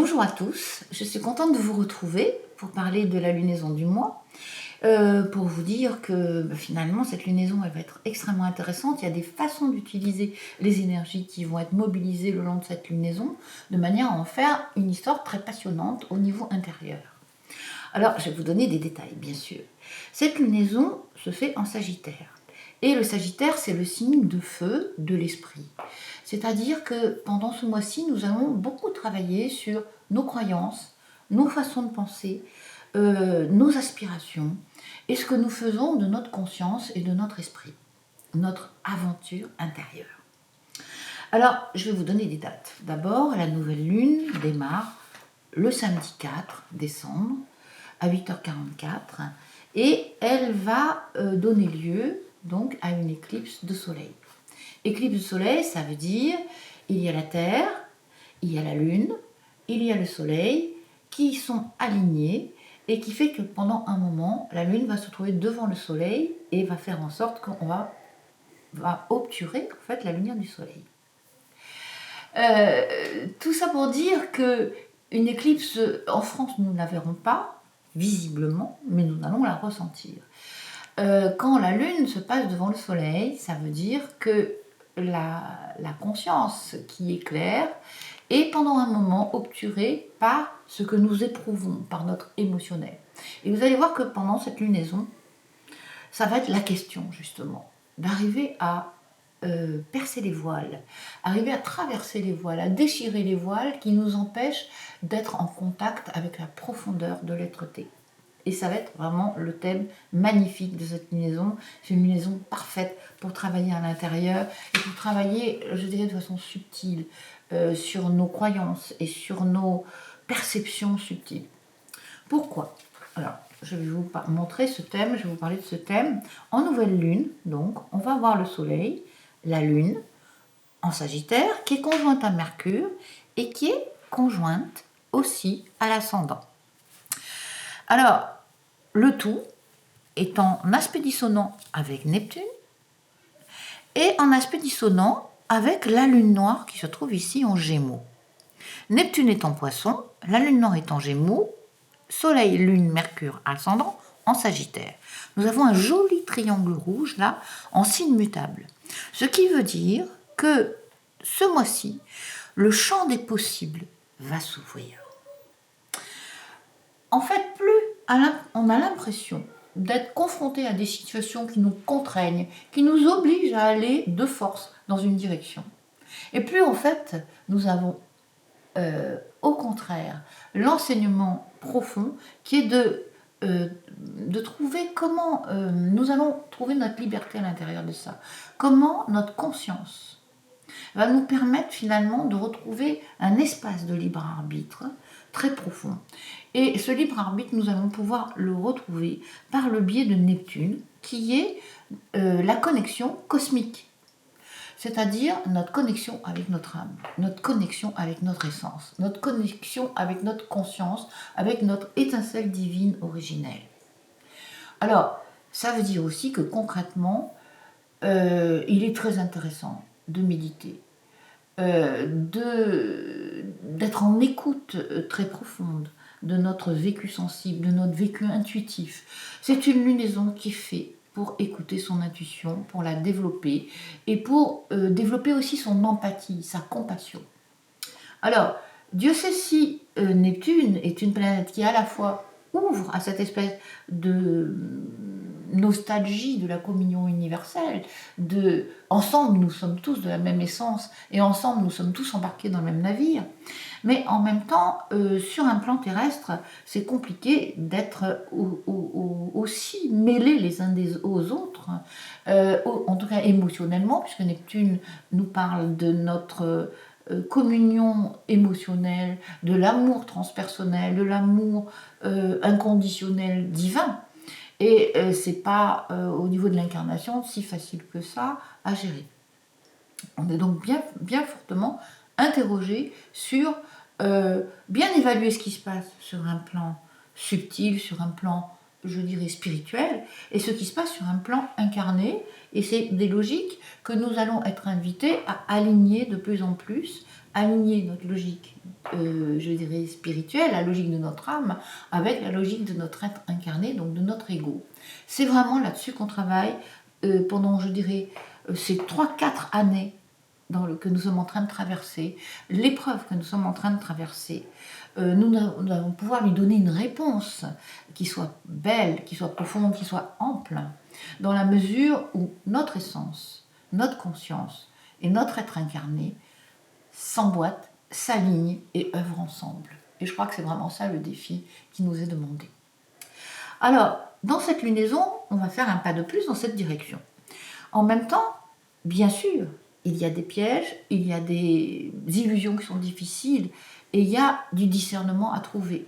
Bonjour à tous, je suis contente de vous retrouver pour parler de la lunaison du mois, pour vous dire que finalement cette lunaison elle va être extrêmement intéressante. Il y a des façons d'utiliser les énergies qui vont être mobilisées le long de cette lunaison, de manière à en faire une histoire très passionnante au niveau intérieur. Alors je vais vous donner des détails bien sûr. Cette lunaison se fait en Sagittaire. Et le Sagittaire, c'est le signe de feu de l'esprit. C'est-à-dire que pendant ce mois-ci, nous allons beaucoup travailler sur nos croyances, nos façons de penser, nos aspirations et ce que nous faisons de notre conscience et de notre esprit, notre aventure intérieure. Alors, je vais vous donner des dates. D'abord, la nouvelle lune démarre le samedi 4 décembre à 8h44 et elle va donner lieu donc à une éclipse de soleil. Éclipse de soleil, ça veut dire il y a la Terre, il y a la Lune, il y a le Soleil qui sont alignés et qui fait que pendant un moment, la Lune va se trouver devant le Soleil et va faire en sorte qu'on va obturer en fait la lumière du Soleil. Tout ça pour dire que une éclipse en France, nous ne la verrons pas visiblement, mais nous allons la ressentir. Quand la Lune se passe devant le Soleil, ça veut dire que la conscience qui est claire est pendant un moment obturée par ce que nous éprouvons, par notre émotionnel. Et vous allez voir que pendant cette lunaison, ça va être la question justement d'arriver à percer les voiles, arriver à traverser les voiles, à déchirer les voiles qui nous empêchent d'être en contact avec la profondeur de l'être-té. Et ça va être vraiment le thème magnifique de cette lunaison. C'est une lunaison parfaite pour travailler à l'intérieur et pour travailler, je dirais, de façon subtile sur nos croyances et sur nos perceptions subtiles. Pourquoi ? Alors, je vais vous montrer ce thème, je vais vous parler de ce thème. En nouvelle lune, donc, on va voir le soleil, la lune, en Sagittaire, qui est conjointe à Mercure et qui est conjointe aussi à l'ascendant. Alors, le tout est en aspect dissonant avec Neptune et en aspect dissonant avec la lune noire qui se trouve ici en Gémeaux. Neptune est en Poisson, la lune noire est en Gémeaux, Soleil, Lune, Mercure, ascendant en Sagittaire. Nous avons un joli triangle rouge là en signe mutable. Ce qui veut dire que ce mois-ci, le champ des possibles va s'ouvrir. En fait, plus on a l'impression d'être confronté à des situations qui nous contraignent, qui nous obligent à aller de force dans une direction. Et plus en fait, nous avons au contraire l'enseignement profond qui est de trouver comment nous allons trouver notre liberté à l'intérieur de ça. Comment notre conscience va nous permettre finalement de retrouver un espace de libre arbitre très profond. Et ce libre arbitre, nous allons pouvoir le retrouver par le biais de Neptune, qui est la connexion cosmique. C'est-à-dire notre connexion avec notre âme, notre connexion avec notre essence, notre connexion avec notre conscience, avec notre étincelle divine originelle. Alors, ça veut dire aussi que concrètement, il est très intéressant de méditer, d'être en écoute très profonde de notre vécu sensible, de notre vécu intuitif. C'est une lunaison qui est faite pour écouter son intuition, pour la développer et pour développer aussi son empathie, sa compassion. Alors, Dieu sait si Neptune est une planète qui à la fois ouvre à cette espèce de nostalgie de la communion universelle, de ensemble nous sommes tous de la même essence et ensemble nous sommes tous embarqués dans le même navire, mais en même temps sur un plan terrestre c'est compliqué d'être aussi mêlés les uns aux autres, en tout cas émotionnellement, puisque Neptune nous parle de notre communion émotionnelle, de l'amour transpersonnel, de l'amour inconditionnel divin. Et c'est pas au niveau de l'incarnation si facile que ça à gérer. On est donc bien fortement interrogé sur bien évaluer ce qui se passe sur un plan subtil, sur un plan je dirais, spirituel et ce qui se passe sur un plan incarné. Et c'est des logiques que nous allons être invités à aligner de plus en plus, aligner notre logique, je dirais, spirituelle, la logique de notre âme, avec la logique de notre être incarné, donc de notre ego. C'est vraiment là-dessus qu'on travaille pendant, je dirais, ces 3-4 années que nous sommes en train de traverser, l'épreuve que nous sommes en train de traverser. Nous allons pouvoir lui donner une réponse qui soit belle, qui soit profonde, qui soit ample, dans la mesure où notre essence, notre conscience et notre être incarné s'emboîtent, s'alignent et œuvrent ensemble. Et je crois que c'est vraiment ça le défi qui nous est demandé. Alors, dans cette lunaison, on va faire un pas de plus dans cette direction. En même temps, bien sûr, il y a des pièges, il y a des illusions qui sont difficiles, et il y a du discernement à trouver.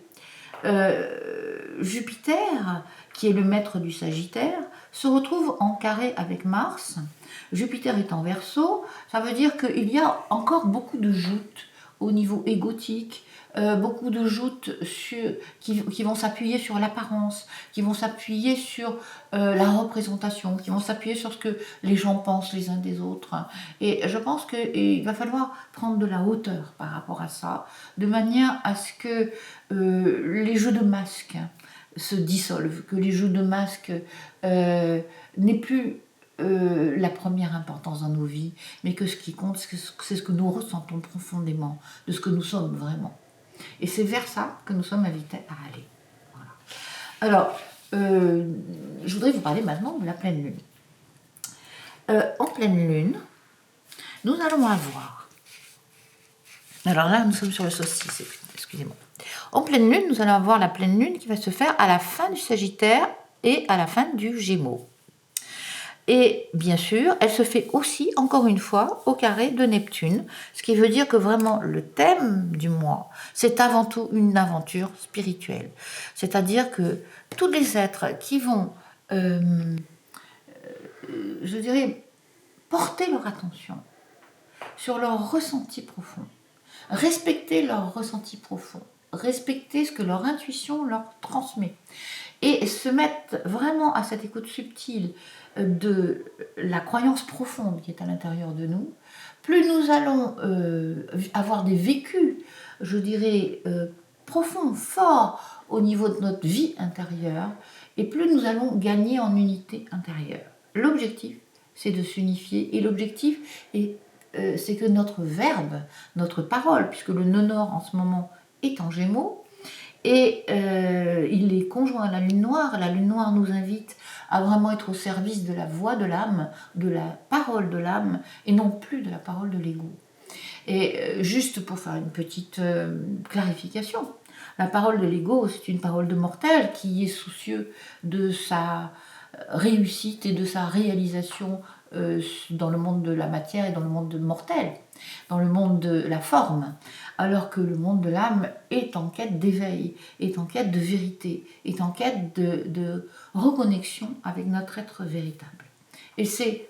Jupiter, qui est le maître du Sagittaire, se retrouve en carré avec Mars. Jupiter est en Verseau, ça veut dire qu'il y a encore beaucoup de joutes au niveau égotique, beaucoup de joutes qui vont s'appuyer sur l'apparence, qui vont s'appuyer sur la représentation, qui vont s'appuyer sur ce que les gens pensent les uns des autres. Et je pense qu'il va falloir prendre de la hauteur par rapport à ça, de manière à ce que les jeux de masques se dissolvent, que les jeux de masques n'aient plus la première importance dans nos vies, mais que ce qui compte, c'est ce que nous ressentons profondément, de ce que nous sommes vraiment. Et c'est vers ça que nous sommes invités à aller. Voilà. Alors, je voudrais vous parler maintenant de la pleine lune. En pleine lune, nous allons avoir... Alors là, nous sommes sur le solstice, excusez-moi. En pleine lune, nous allons avoir la pleine lune qui va se faire à la fin du Sagittaire et à la fin du Gémeaux. Et bien sûr, elle se fait aussi, encore une fois, au carré de Neptune, ce qui veut dire que vraiment le thème du mois, c'est avant tout une aventure spirituelle. C'est-à-dire que tous les êtres qui vont, je dirais, porter leur attention sur leur ressenti profond, respecter leur ressenti profond, respecter ce que leur intuition leur transmet, et se mettre vraiment à cette écoute subtile de la croyance profonde qui est à l'intérieur de nous, plus nous allons avoir des vécus, je dirais, profonds, forts au niveau de notre vie intérieure, et plus nous allons gagner en unité intérieure. L'objectif, c'est de s'unifier, et l'objectif, c'est que notre verbe, notre parole, puisque le nœud nord en ce moment est en Gémeaux, et il est conjoint à la lune noire. La lune noire nous invite à vraiment être au service de la voix de l'âme, de la parole de l'âme, et non plus de la parole de l'ego. Et juste pour faire une petite clarification, la parole de l'ego, c'est une parole de mortel qui est soucieux de sa réussite et de sa réalisation dans le monde de la matière et dans le monde mortel, dans le monde de la forme, alors que le monde de l'âme est en quête d'éveil, est en quête de vérité, est en quête de reconnexion avec notre être véritable. Et c'est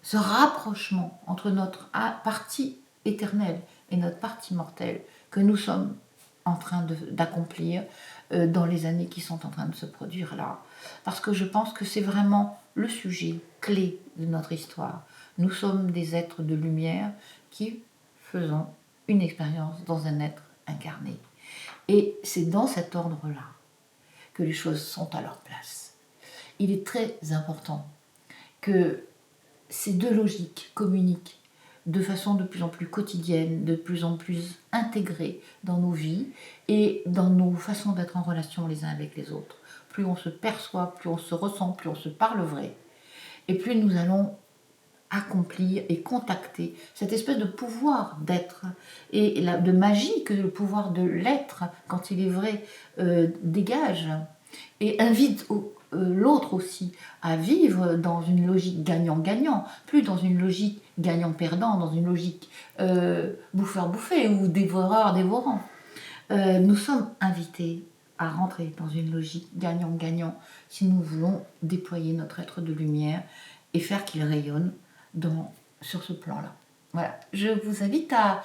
ce rapprochement entre notre partie éternelle et notre partie mortelle que nous sommes en train d'accomplir dans les années qui sont en train de se produire là. Parce que je pense que c'est vraiment le sujet clé de notre histoire. Nous sommes des êtres de lumière qui faisons une expérience dans un être incarné. Et c'est dans cet ordre-là que les choses sont à leur place. Il est très important que ces deux logiques communiquent de façon de plus en plus quotidienne, de plus en plus intégrée dans nos vies et dans nos façons d'être en relation les uns avec les autres. Plus on se perçoit, plus on se ressent, plus on se parle vrai, et plus nous allons accomplir et contacter cette espèce de pouvoir d'être et de magie que le pouvoir de l'être, quand il est vrai, dégage et invite l'autre aussi à vivre dans une logique gagnant-gagnant, plus dans une logique gagnant-perdant, dans une logique bouffeur-bouffé ou dévoreur-dévorant. Nous sommes invités à rentrer dans une logique gagnant-gagnant si nous voulons déployer notre être de lumière et faire qu'il rayonne sur ce plan-là. Voilà, je vous invite à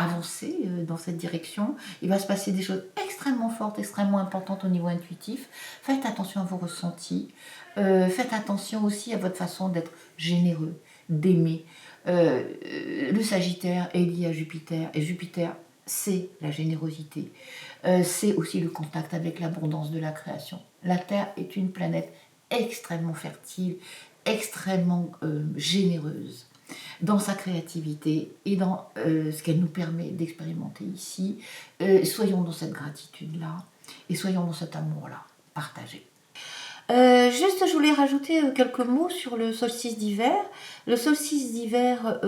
avancer dans cette direction. Il va se passer des choses extrêmement fortes, extrêmement importantes au niveau intuitif. Faites attention à vos ressentis. Faites attention aussi à votre façon d'être généreux, d'aimer. Le Sagittaire est lié à Jupiter, et Jupiter, c'est la générosité. C'est aussi le contact avec l'abondance de la création. La Terre est une planète extrêmement fertile, extrêmement généreuse dans sa créativité et dans ce qu'elle nous permet d'expérimenter ici. Soyons dans cette gratitude-là et soyons dans cet amour-là partagé. Juste, je voulais rajouter quelques mots sur le solstice d'hiver. Le solstice d'hiver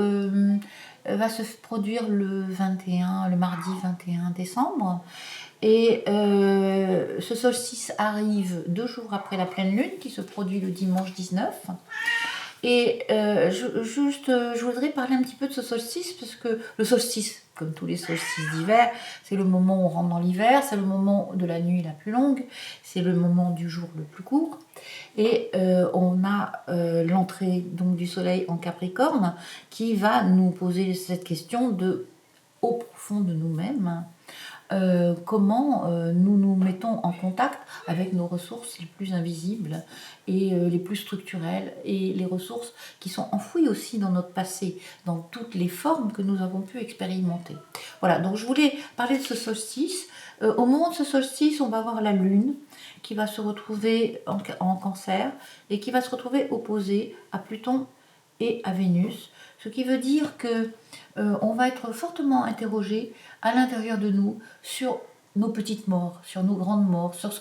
va se produire le mardi 21 décembre. Et ce solstice arrive 2 jours après la pleine lune qui se produit le dimanche 19. Et je voudrais parler un petit peu de ce solstice, parce que le solstice, comme tous les solstices d'hiver, c'est le moment où on rentre dans l'hiver, c'est le moment de la nuit la plus longue, c'est le moment du jour le plus court. Et on a l'entrée donc du soleil en Capricorne qui va nous poser cette question de au profond de nous-mêmes. Comment nous nous mettons en contact avec nos ressources les plus invisibles et les plus structurelles, et les ressources qui sont enfouies aussi dans notre passé, dans toutes les formes que nous avons pu expérimenter. Voilà, donc je voulais parler de ce solstice. Au moment de ce solstice, on va avoir la Lune qui va se retrouver en Cancer et qui va se retrouver opposée à Pluton et à Vénus, ce qui veut dire que on va être fortement interrogé à l'intérieur de nous sur nos petites morts, sur nos grandes morts, sur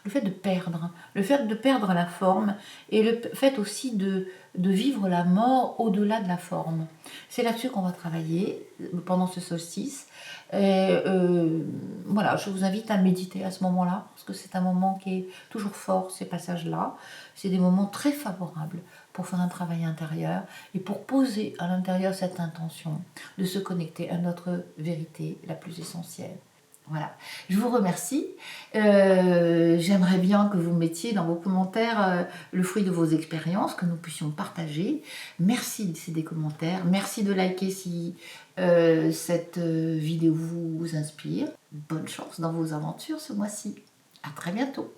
le fait de perdre la forme, et le fait aussi de vivre la mort au-delà de la forme. C'est là-dessus qu'on va travailler pendant ce solstice. Voilà, je vous invite à méditer à ce moment-là, parce que c'est un moment qui est toujours fort, ces passages-là. C'est des moments très favorables pour faire un travail intérieur et pour poser à l'intérieur cette intention de se connecter à notre vérité la plus essentielle. Voilà, je vous remercie. J'aimerais bien que vous mettiez dans vos commentaires le fruit de vos expériences, que nous puissions partager. Merci de laisser des commentaires. Merci de liker si cette vidéo vous inspire. Bonne chance dans vos aventures ce mois-ci. À très bientôt.